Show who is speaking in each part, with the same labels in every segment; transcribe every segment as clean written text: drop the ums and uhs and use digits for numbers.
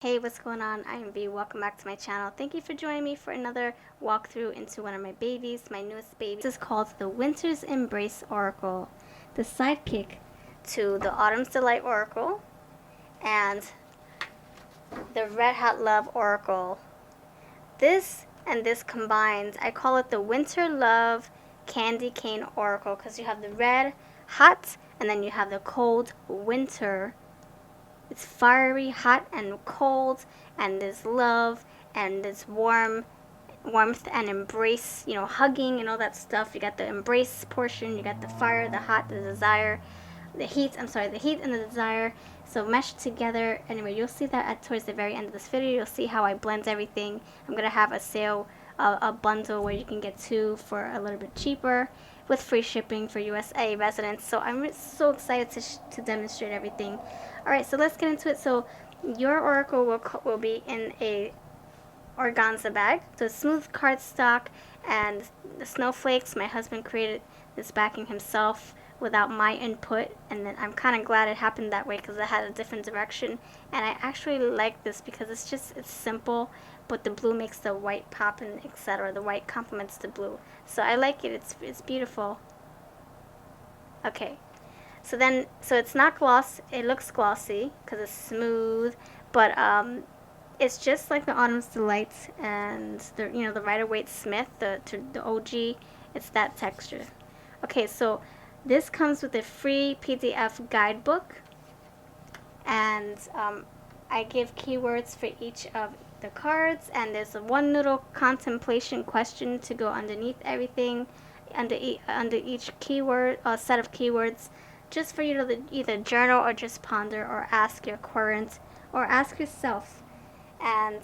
Speaker 1: Hey, what's going on? I am V. Welcome back to my channel. Thank you for joining me for another walkthrough into one of my babies, my newest baby. This is called the Winter's Embrace Oracle, the sidekick to the Autumn's Delight Oracle and the Red Hot Love Oracle. This and this combined, I call it the Winter Love Candy Cane Oracle because you have the red, hot, and then you have the cold, winter. It's fiery, hot, and cold, and there's love, and there's warmth and embrace, hugging and all that stuff. You got the embrace portion, you got the fire, the hot, the desire, the heat and the desire. So meshed together. Anyway, you'll see that towards the very end of this video. You'll see how I blend everything. I'm going to have a sale, a bundle where you can get two for a little bit cheaper with free shipping for USA residents. So I'm so excited to demonstrate everything. Alright, so let's get into it. So your oracle will be in a organza bag. So smooth cardstock and the snowflakes. My husband created this backing himself without my input, and then I'm kind of glad it happened that way because I had a different direction, and I actually like this because it's simple, but the blue makes the white pop, and etc. The white complements the blue, so I like it. It's beautiful. Okay, so it's not gloss. It looks glossy because it's smooth, but it's just like the Autumn's Delight and the the Rider-Waite Smith, the OG. It's that texture. Okay, so this comes with a free PDF guidebook, and I give keywords for each of the cards, and there's one little contemplation question to go underneath everything, under each keyword, set of keywords, just for you to either journal or just ponder or ask your current or ask yourself. And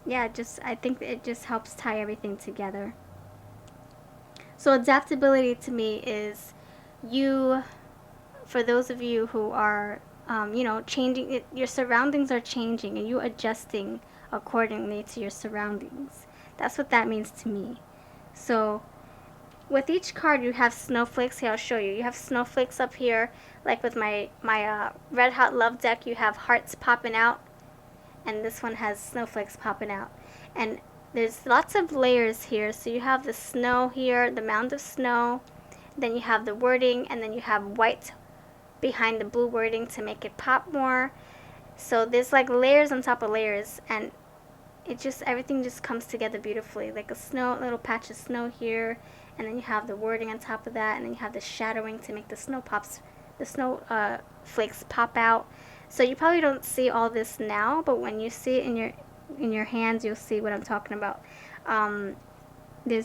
Speaker 1: yeah, I think it just helps tie everything together. So adaptability to me is for those of you who are, changing, your surroundings are changing and you adjusting accordingly to your surroundings. That's what that means to me. So with each card you have snowflakes. Here, I'll show you. You have snowflakes up here, like with my Red Hot Love deck, you have hearts popping out, and this one has snowflakes popping out. And there's lots of layers here. So you have the snow here, the mound of snow, then you have the wording, and then you have white behind the blue wording to make it pop more. So there's like layers on top of layers, and everything just comes together beautifully, like a little patch of snow here, and then you have the wording on top of that, and then you have the shadowing to make the snow flakes pop out. So you probably don't see all this now, but when you see it in your hands, you'll see what I'm talking about. The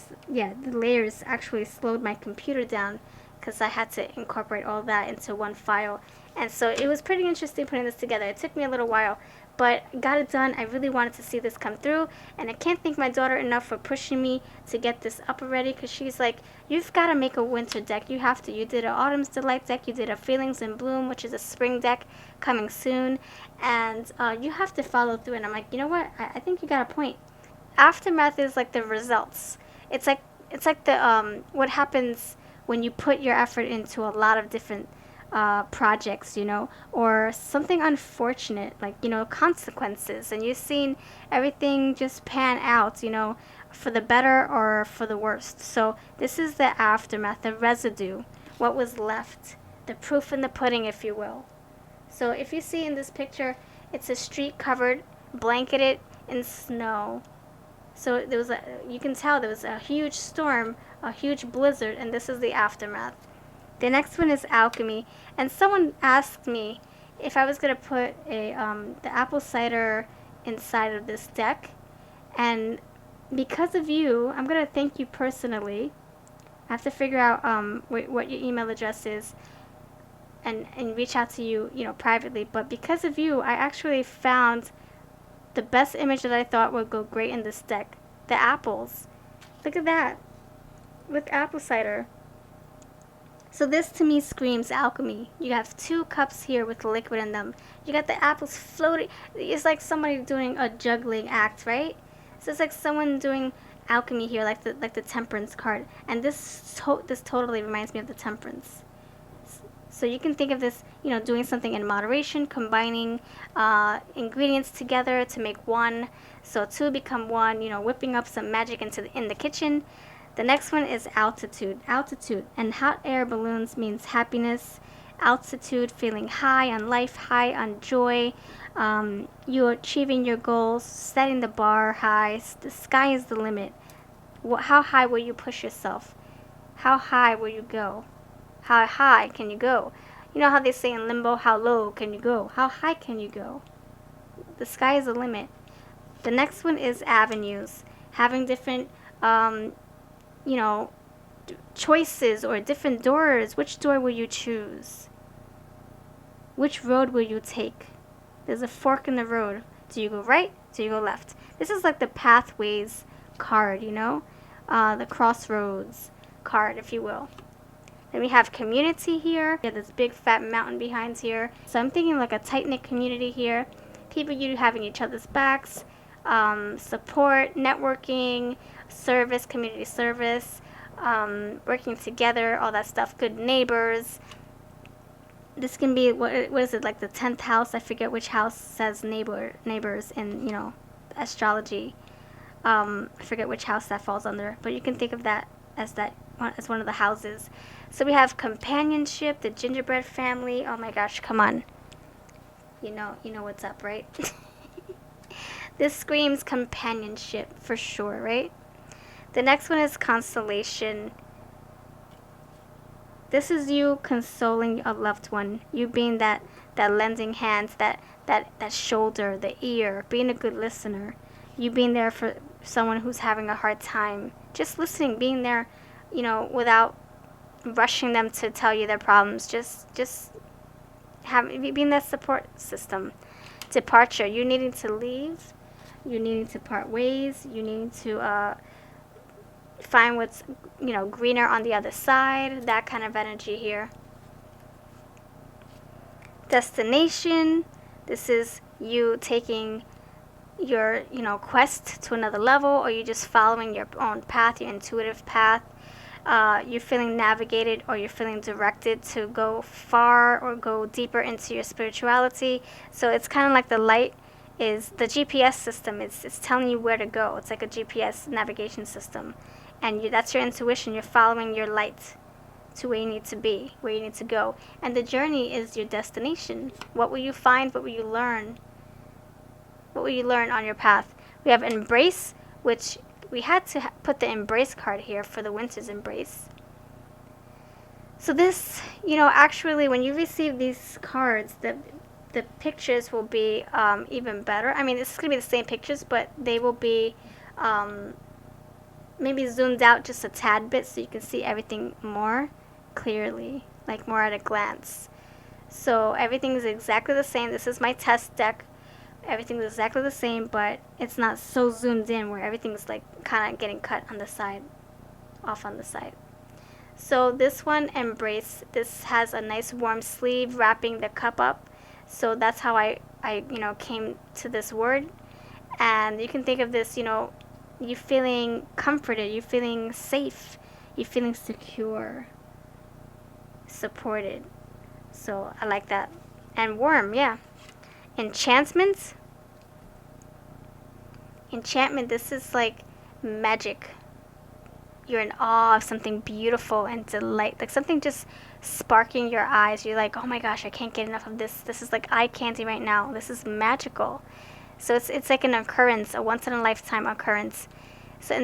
Speaker 1: layers actually slowed my computer down because I had to incorporate all that into one file, and so it was pretty interesting putting this together. It took me a little while, but got it done. I really wanted to see this come through, and I can't thank my daughter enough for pushing me to get this up already, because she's like, you've got to make a winter deck. You have to. You did an Autumn's Delight deck, you did a Feelings in Bloom, which is a spring deck coming soon, and you have to follow through. And I'm like, you know what, I think you got a point. Aftermath is like the results. It's like the what happens when you put your effort into a lot of different projects, or something unfortunate, like, consequences, and you've seen everything just pan out, for the better or for the worst. So this is the aftermath, the residue, what was left, the proof in the pudding, if you will. So if you see in this picture, it's a street covered, blanketed in snow. So you can tell there was a huge storm, a huge blizzard, and this is the aftermath. The next one is Alchemy, and someone asked me if I was going to put the apple cider inside of this deck, and because of you, I'm going to thank you personally. I have to figure out what your email address is and reach out to you, privately, but because of you, I actually found the best image that I thought would go great in this deck. The apples. Look at that. With apple cider. So this to me screams alchemy. You have 2 cups here with liquid in them. You got the apples floating. It's like somebody doing a juggling act, right? So it's like someone doing alchemy here, like the temperance card. And this totally reminds me of the temperance. So you can think of this, doing something in moderation, combining ingredients together to make one. So two become one, whipping up some magic in the kitchen. The next one is altitude. Altitude. And hot air balloons means happiness. Altitude, feeling high on life, high on joy. You're achieving your goals, setting the bar high. The sky is the limit. How high will you push yourself? How high will you go? How high can you go? You know how they say in limbo, how low can you go? How high can you go? The sky is the limit. The next one is avenues. Having different, choices or different doors. Which door will you choose? Which road will you take? There's a fork in the road. Do you go right? Do you go left? This is like the pathways card, the crossroads card, if you will. Then we have community here. We have this big fat mountain behind here. So I'm thinking like a tight-knit community here. People you having each other's backs, support, networking, service, community service, working together, all that stuff. Good neighbors. This can be, what is it, like the 10th house? I forget which house says neighbors in, astrology. I forget which house that falls under, but you can think of that as one of the houses. So we have companionship, the gingerbread family. Oh my gosh, come on. You know what's up, right? This screams companionship for sure, right? The next one is consolation. This is you consoling a loved one. You being that lending hands, that shoulder, the ear, being a good listener. You being there for someone who's having a hard time. Just listening, being there, without rushing them to tell you their problems. Just being that support system. Departure. You needing to leave. You needing to part ways. You needing to find what's greener on the other side. That kind of energy here. Destination. This is you taking your quest to another level, or you just following your own path, your intuitive path. You're feeling navigated, or you're feeling directed to go far or go deeper into your spirituality. So it's kind of like the light is the GPS system. It's telling you where to go. It's like a GPS navigation system, and that's your intuition. You're following your light to where you need to be, where you need to go. And the journey is your destination. What will you find? What will you learn? What will you learn on your path? We have embrace, which we had to put the embrace card here for the winter's embrace. So this, actually when you receive these cards, the pictures will be even better. I mean, it's going to be the same pictures, but they will be maybe zoomed out just a tad bit so you can see everything more clearly, like more at a glance. So everything is exactly the same. This is my test deck. Everything is exactly the same, but it's not so zoomed in where everything's like kind of getting cut on the side, off on the side. So this one, embrace, this has a nice warm sleeve wrapping the cup up. So that's how I came to this word. And you can think of this, you feeling comforted, you feeling safe, you feeling secure, supported. So I like that. And warm, yeah. Enchantment. Enchantment, this is like magic. You're in awe of something beautiful and delight, like something just sparking your eyes. You're like, oh my gosh, I can't get enough of this. This is like eye candy right now. This is magical. So it's like an occurrence, a once in a lifetime occurrence. So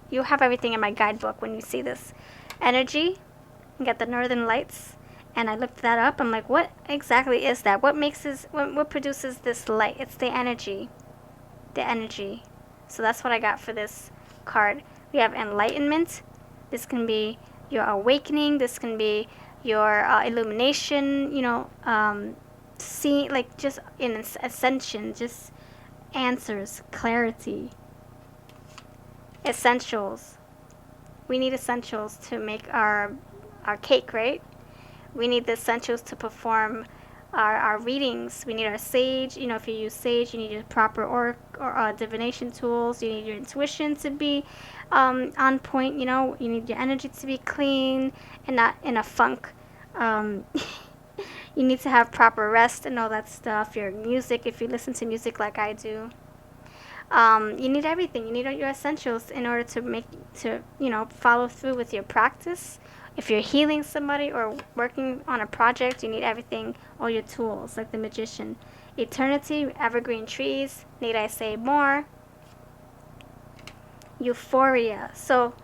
Speaker 1: you'll have everything in my guidebook when you see this. Energy, you got the northern lights. And I looked that up. I'm like, what exactly is that? What produces this light? It's the energy. The energy. So that's what I got for this card. We have enlightenment. This can be your awakening. This can be your illumination. Seeing, like, just in ascension, just answers, clarity. Essentials. We need essentials to make our cake, right? We need the essentials to perform our readings. We need our sage. If you use sage, you need your proper or divination tools. You need your intuition to be on point. You need your energy to be clean and not in a funk. You need to have proper rest and all that stuff. Your music, if you listen to music like I do. You need everything. You need all your essentials in order to follow through with your practice. If you're healing somebody or working on a project, you need everything, all your tools, like the magician. Eternity, evergreen trees, need I say more? Euphoria. So,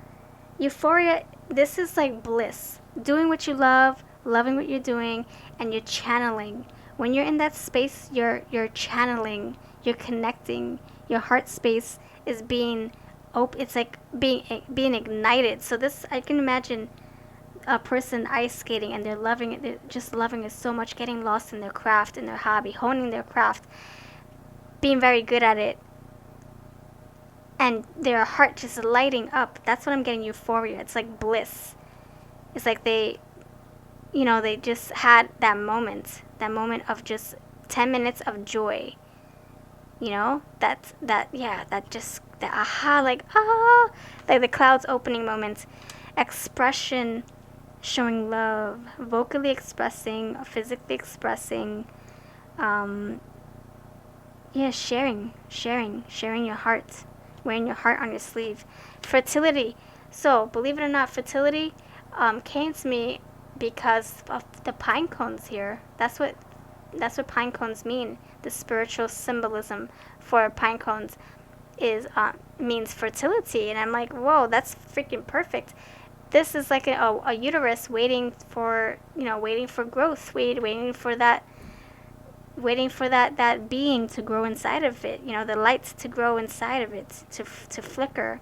Speaker 1: euphoria, this is like bliss. Doing what you love, loving what you're doing, and you're channeling. When you're in that space, you're channeling, you're connecting. Your heart space is being it's like being ignited. So this, I can imagine a person ice skating and they're loving it. They're just loving it so much, getting lost in their craft, in their hobby, honing their craft, being very good at it, and their heart just lighting up. That's what I'm getting, euphoria. It's like bliss. It's like they just had that moment of just 10 minutes of joy. That aha, like the clouds opening moment. Expression, showing love, vocally expressing, physically expressing, sharing your heart, wearing your heart on your sleeve. Fertility. So, believe it or not, fertility came to me because of the pine cones here. That's what pine cones mean. The spiritual symbolism for pine cones means fertility, and I'm like, whoa, that's freaking perfect. This is like a uterus waiting for growth, waiting for that being to grow inside of it, the light to grow inside of it, to flicker.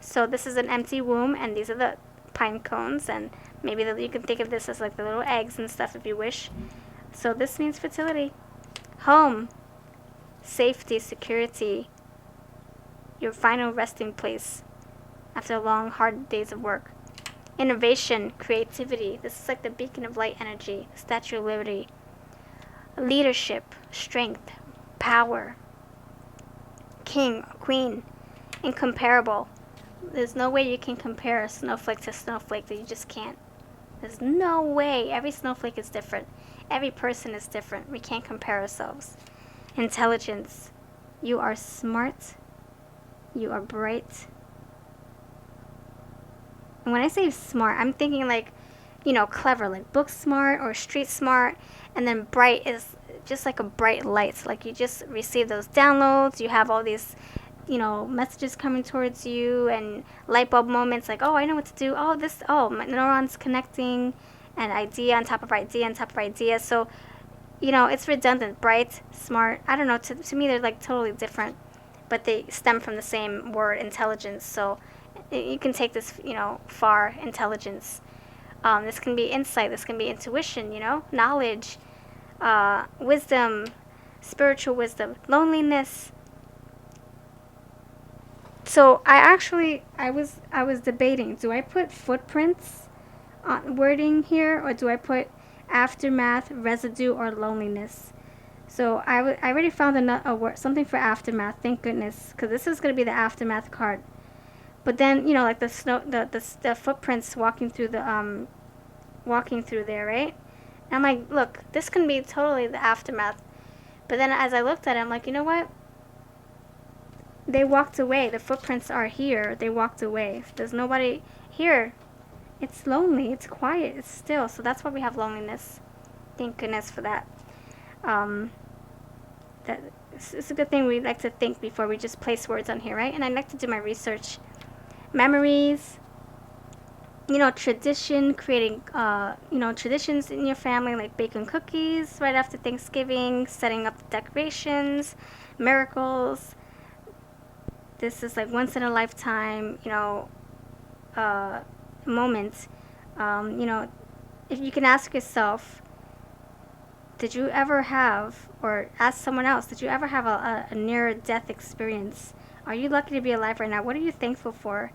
Speaker 1: So this is an empty womb, and these are the pine cones, and maybe you can think of this as like the little eggs and stuff if you wish. So this means fertility. Home, safety, security, your final resting place after long, hard days of work. Innovation, creativity. This is like the beacon of light energy, Statue of Liberty. Leadership, strength, power. King, queen, incomparable. There's no way you can compare a snowflake to snowflake. That you just can't. There's no way. Every snowflake is different. Every person is different. We can't compare ourselves. Intelligence. You are smart. You are bright. And when I say smart, I'm thinking like, clever, like book smart or street smart. And then bright is just like a bright light. Like you just receive those downloads. You have all these, messages coming towards you and light bulb moments like, oh, I know what to do. My neurons connecting, and idea on top of idea on top of idea. So, it's redundant. Bright, smart. I don't know. To me, they're like totally different, but they stem from the same word, intelligence. So you can take this, far. Intelligence. This can be insight. This can be intuition. Knowledge, wisdom, spiritual wisdom, loneliness. So I was debating. Do I put footprints wording here, or do I put aftermath, residue, or loneliness? So I already found a word, something for aftermath. Thank goodness, because this is going to be the aftermath card. But then like the snow, the footprints walking through there, right? And I'm like, look, this can be totally the aftermath. But then as I looked at it, I'm like, you know what? They walked away. The footprints are here. They walked away. There's nobody here. It's lonely. It's quiet. It's still. So that's why we have loneliness. Thank goodness for that. It's a good thing we like to think before we just place words on here, right? And I like to do my research. Memories. Tradition, creating, traditions in your family, like baking cookies right after Thanksgiving, setting up the decorations, miracles. This is like once in a lifetime, moment. If you can ask yourself, did you ever have, or ask someone else, did you ever have a near-death experience? Are you lucky to be alive right now? What are you thankful for?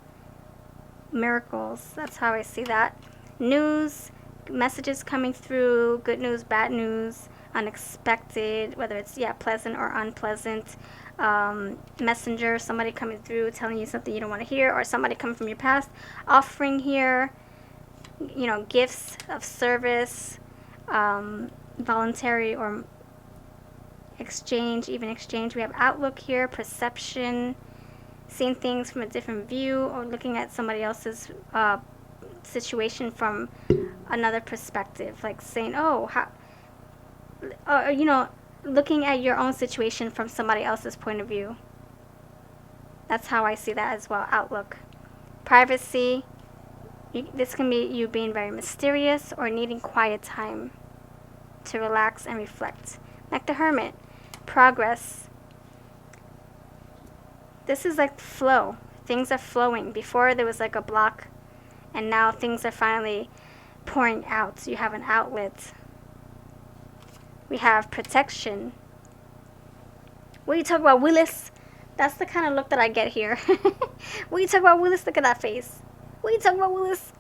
Speaker 1: Miracles. That's how I see that. News, messages coming through, good news, bad news, unexpected, whether it's pleasant or unpleasant. Messenger, somebody coming through telling you something you don't want to hear, or somebody coming from your past offering here. you know, gifts of service, voluntary or exchange, even exchange. We have outlook here, perception, seeing things from a different view, or looking at somebody else's situation from another perspective, like saying, oh, how, or, you know, looking at your own situation from somebody else's point of view. That's how I see that as well. Outlook. Privacy. This can be you being very mysterious or needing quiet time to relax and reflect. Like the Hermit. Progress. This is like flow. Things are flowing. Before there was like a block, and now things are finally pouring out. So you have an outlet. We have protection. What are you talking about, Willis? That's the kind of look that I get here. What are you talking about, Willis? Look at that face. What are you talking about, Willis?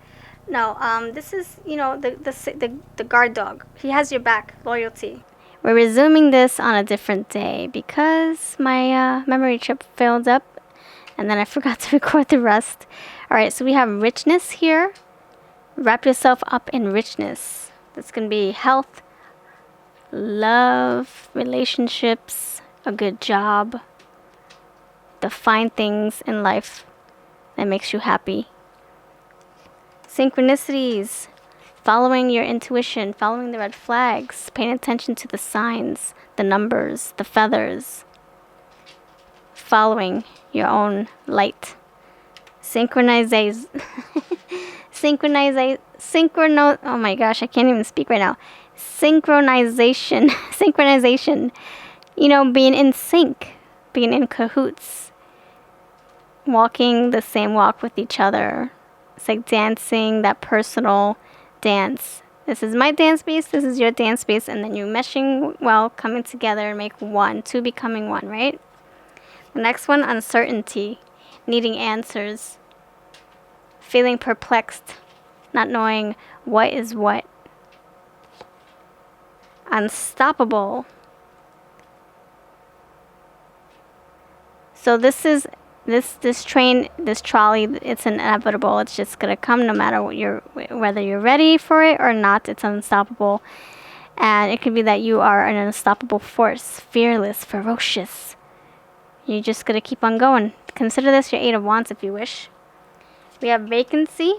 Speaker 1: No, this is, you know, the guard dog. He has your back. Loyalty. We're resuming this on a different day because my memory chip filled up, and then I forgot to record the rest. All right, so we have richness here. Wrap yourself up in richness. This can be health, love, relationships, a good job, the fine things in life that makes you happy. Synchronicities, following your intuition, following the red flags, paying attention to the signs, the numbers, the feathers, following your own light. Oh my gosh, I can't even speak right now. Synchronization, you know, being in sync, being in cahoots, walking the same walk with each other. It's like dancing, that personal dance. This is my dance space, this is your dance space, and then you meshing well, coming together, make one, two becoming one, right? The next one, uncertainty, needing answers, feeling perplexed, not knowing what is what. Unstoppable. So this is this train, this trolley, it's inevitable. It's just gonna come no matter whether you're ready for it or not. It's unstoppable. And it could be that you are an unstoppable force, fearless, ferocious. You're just gonna keep on going. Consider this your 8 of Wands if you wish. We have vacancy.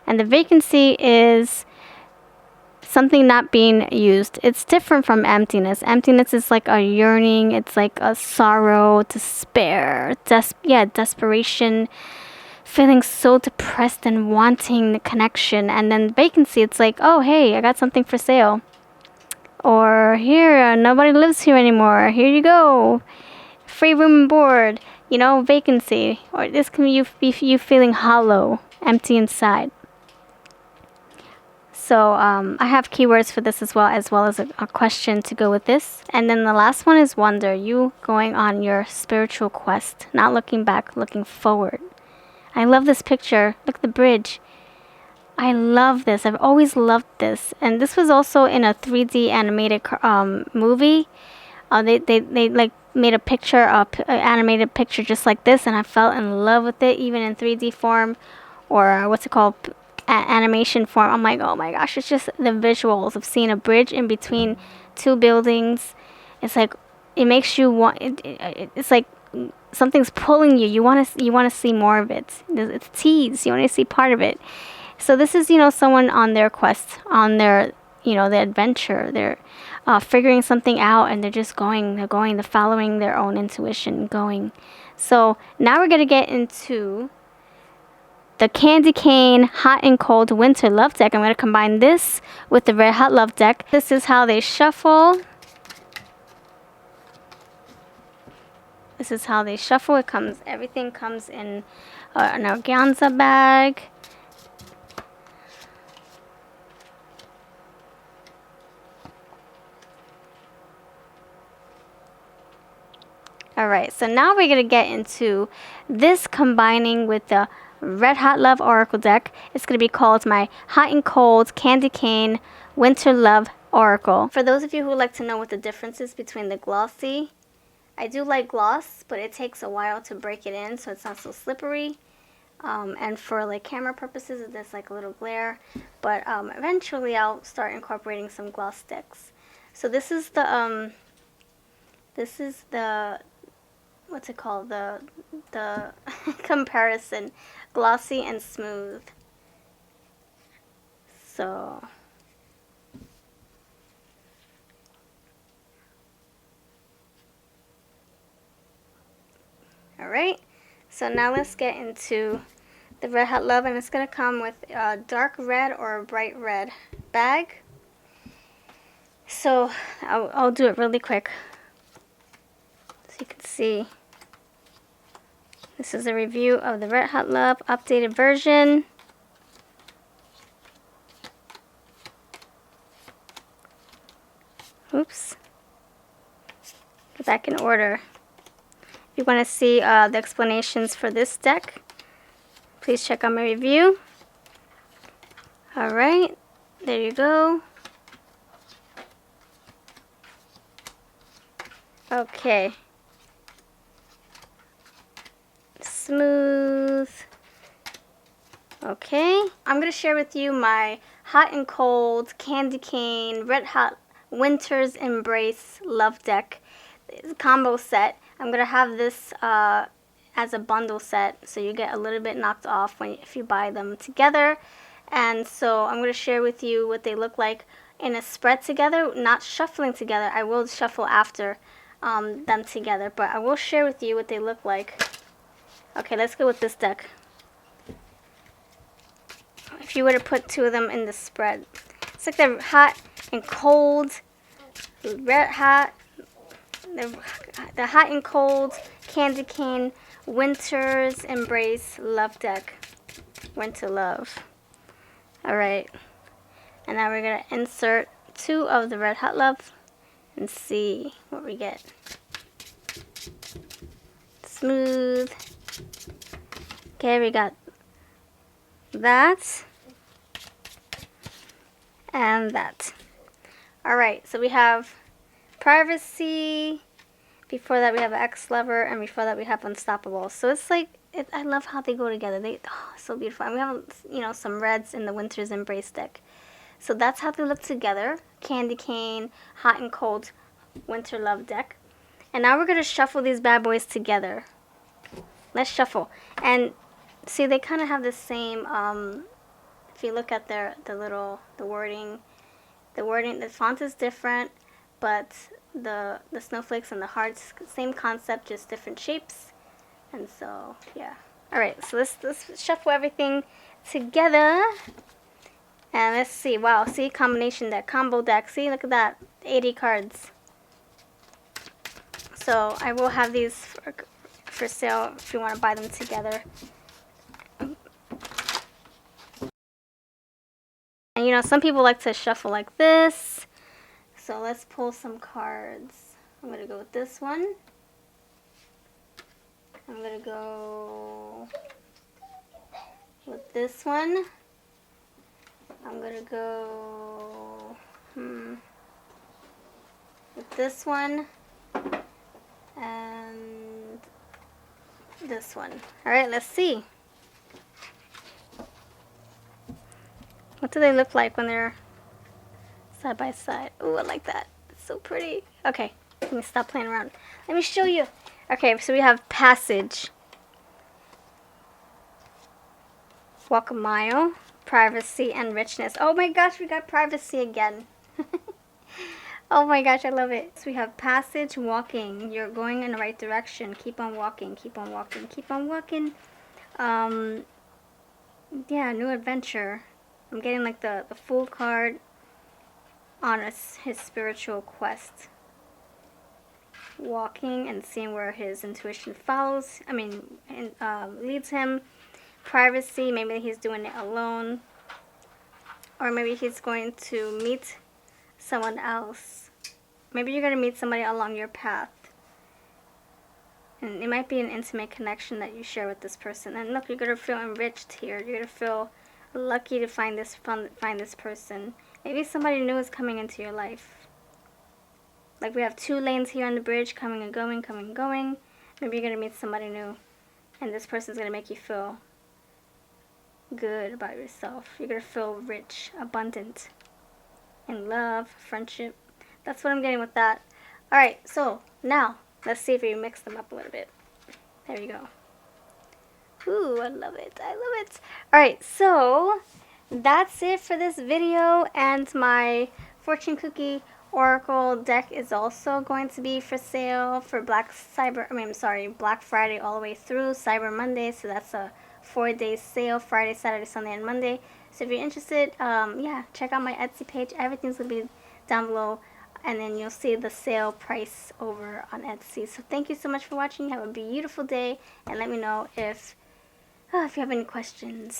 Speaker 1: And the vacancy is something not being used. It's different from emptiness. Emptiness is like a yearning. It's like a sorrow, despair, desperation, feeling so depressed and wanting the connection. And then vacancy, it's like, oh, hey, I got something for sale. Or here, nobody lives here anymore. Here you go. Free room and board. You know, vacancy. Or this can be you feeling hollow, empty inside. So I have keywords for this as well as a question to go with this. And then the last one is wonder. You going on your spiritual quest, not looking back, looking forward. I love this picture. Look at the bridge. I love this. I've always loved this. And this was also in a 3D animated movie. They like made a picture, an animated picture just like this, and I fell in love with it, even in 3D form, or what's it called? Animation form. I'm like, oh my gosh, it's just the visuals of seeing a bridge in between two buildings. It's like it makes you want. It's like something's pulling you. You want to see more of it. It's tease. You want to see part of it. So this is, you know, someone on their quest, on their, you know, the adventure. They're figuring something out, and they're just going. They're following their own intuition, going. So now we're gonna get into the Candy Cane Hot and Cold Winter Love Deck. I'm going to combine this with the Red Hot Love Deck. This is how they shuffle. This is how they shuffle. Everything comes in an organza bag. Alright, so now we're going to get into this combining with the Red Hot Love Oracle deck. It's going to be called my Hot and Cold Candy Cane Winter Love Oracle. For those of you who would like to know what the difference is between the glossy, I do like gloss, but it takes a while to break it in so it's not so slippery. and for like camera purposes, there's like a little glare. But eventually, I'll start incorporating some gloss sticks. So this is the what's it called, the comparison, glossy and smooth. So alright, so now let's get into the Red Hot Love, and it's going to come with a dark red or a bright red bag. So I'll do it really quick so you can see. This is a review of the Red Hot Love updated version. Oops. Get back in order. If you want to see the explanations for this deck, please check out my review. Alright, there you go. Okay. Smooth. Okay. I'm going to share with you my hot and cold candy cane Red Hot Winter's Embrace Love Deck combo set. I'm going to have this as a bundle set, so you get a little bit knocked off if you buy them together. And so I'm going to share with you what they look like in a spread together, not shuffling together. I will shuffle after them together, but I will share with you what they look like. Okay, let's go with this deck. If you were to put two of them in the spread, it's like the hot and cold, red hot, the hot and cold candy cane Winter's Embrace Love Deck. Winter Love. Alright. And now we're going to insert two of the Red Hot Love and see what we get. Smooth. Okay, we got that and that. Alright, so we have Privacy. Before that we have Ex-Lover, and before that we have Unstoppable. So it's like, I love how they go together. So beautiful. And we have, you know, some reds in the Winter's Embrace deck. So that's how they look together. Candy cane, hot and cold Winter Love deck. And now we're going to shuffle these bad boys together. Let's shuffle. And see, they kind of have the same, if you look at the wording, the font is different, but the snowflakes and the hearts, same concept, just different shapes. And so, yeah. Alright, so let's shuffle everything together. And let's see. Wow, see, combination deck, combo deck. See, look at that. 80 cards. So I will have these for sale if you want to buy them together. And you know, some people like to shuffle like this. So let's pull some cards. I'm going to go with this one. I'm going to go with this one. I'm going to go with this one and this one. Alright, let's see. What do they look like when they're side by side? Ooh, I like that. It's so pretty. Okay, let me stop playing around. Let me show you. Okay, so we have Passage, Walk a Mile, Privacy, and Richness. Oh my gosh, we got Privacy again. Oh my gosh, I love it. So we have Passage, walking. You're going in the right direction. Keep on walking, keep on walking, keep on walking. Yeah, new adventure. I'm getting like the Fool card on his spiritual quest. Walking and seeing where his intuition leads him. Privacy, maybe he's doing it alone. Or maybe he's going to meet someone else. Maybe you're going to meet somebody along your path. And it might be an intimate connection that you share with this person. And look, you're going to feel enriched here. You're going to feel lucky to find this person. Maybe somebody new is coming into your life. Like we have two lanes here on the bridge, coming and going, coming and going. Maybe you're going to meet somebody new. And this person's going to make you feel good about yourself. You're going to feel rich, abundant in love, friendship. That's what I'm getting with that. Alright, so now let's see if we mix them up a little bit. There you go. Ooh, I love it. I love it. Alright, so that's it for this video, and my fortune cookie oracle deck is also going to be for sale for Black Friday all the way through Cyber Monday. So that's a 4-day sale, Friday, Saturday, Sunday, and Monday. So if you're interested, yeah, check out my Etsy page. Everything's gonna be down below, and then you'll see the sale price over on Etsy. So thank you so much for watching. Have a beautiful day, and let me know if you have any questions.